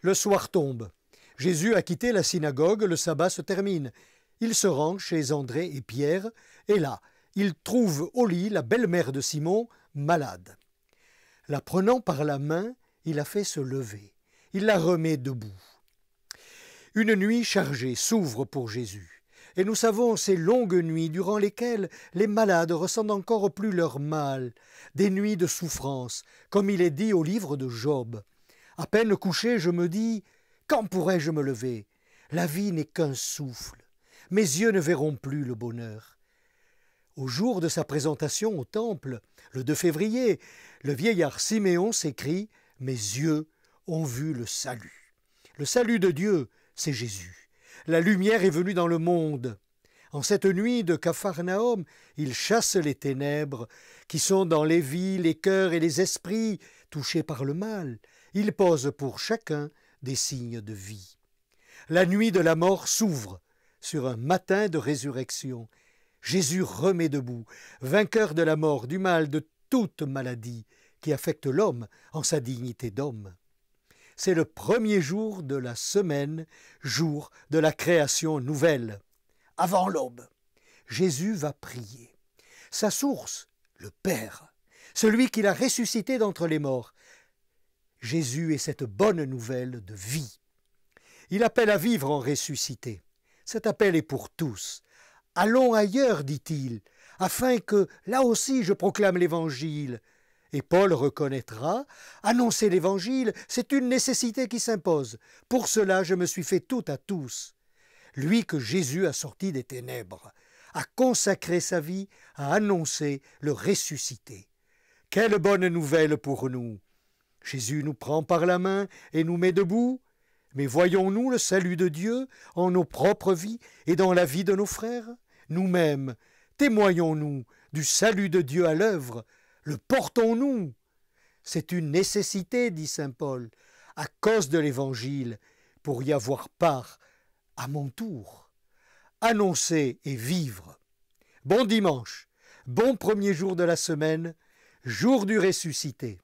Le soir tombe. Jésus a quitté la synagogue, le sabbat se termine. Il se rend chez André et Pierre, et là, il trouve au lit la belle-mère de Simon, malade. La prenant par la main, il la fait se lever. Il la remet debout. Une nuit chargée s'ouvre pour Jésus. Et nous savons ces longues nuits durant lesquelles les malades ressentent encore plus leur mal, des nuits de souffrance, comme il est dit au livre de Job. À peine couché, je me dis, quand pourrais-je me lever? La vie n'est qu'un souffle. Mes yeux ne verront plus le bonheur. Au jour de sa présentation au temple, le 2 février, le vieillard Siméon s'écrie « Mes yeux ont vu le salut ». Le salut de Dieu, c'est Jésus. La lumière est venue dans le monde. En cette nuit de Capharnaüm, il chasse les ténèbres qui sont dans les vies, les cœurs et les esprits touchés par le mal. Il pose pour chacun des signes de vie. La nuit de la mort s'ouvre sur un matin de résurrection. Jésus remet debout, vainqueur de la mort, du mal, de toute maladie qui affecte l'homme en sa dignité d'homme. C'est le premier jour de la semaine, jour de la création nouvelle. Avant l'aube, Jésus va prier. Sa source, le Père, celui qui l'a ressuscité d'entre les morts. Jésus est cette bonne nouvelle de vie. Il appelle à vivre en ressuscité. Cet appel est pour tous. Allons ailleurs, dit-il, afin que, là aussi, je proclame l'Évangile. Et Paul reconnaîtra, annoncer l'Évangile, c'est une nécessité qui s'impose. Pour cela, je me suis fait tout à tous. Lui que Jésus a sorti des ténèbres, a consacré sa vie à annoncer le ressuscité. Quelle bonne nouvelle pour nous! Jésus nous prend par la main et nous met debout. Mais voyons-nous le salut de Dieu en nos propres vies et dans la vie de nos frères? Nous-mêmes, témoignons-nous du salut de Dieu à l'œuvre? Le portons-nous? C'est une nécessité, dit saint Paul, à cause de l'Évangile, pour y avoir part à mon tour. Annoncer et vivre. Bon dimanche, bon premier jour de la semaine, jour du ressuscité.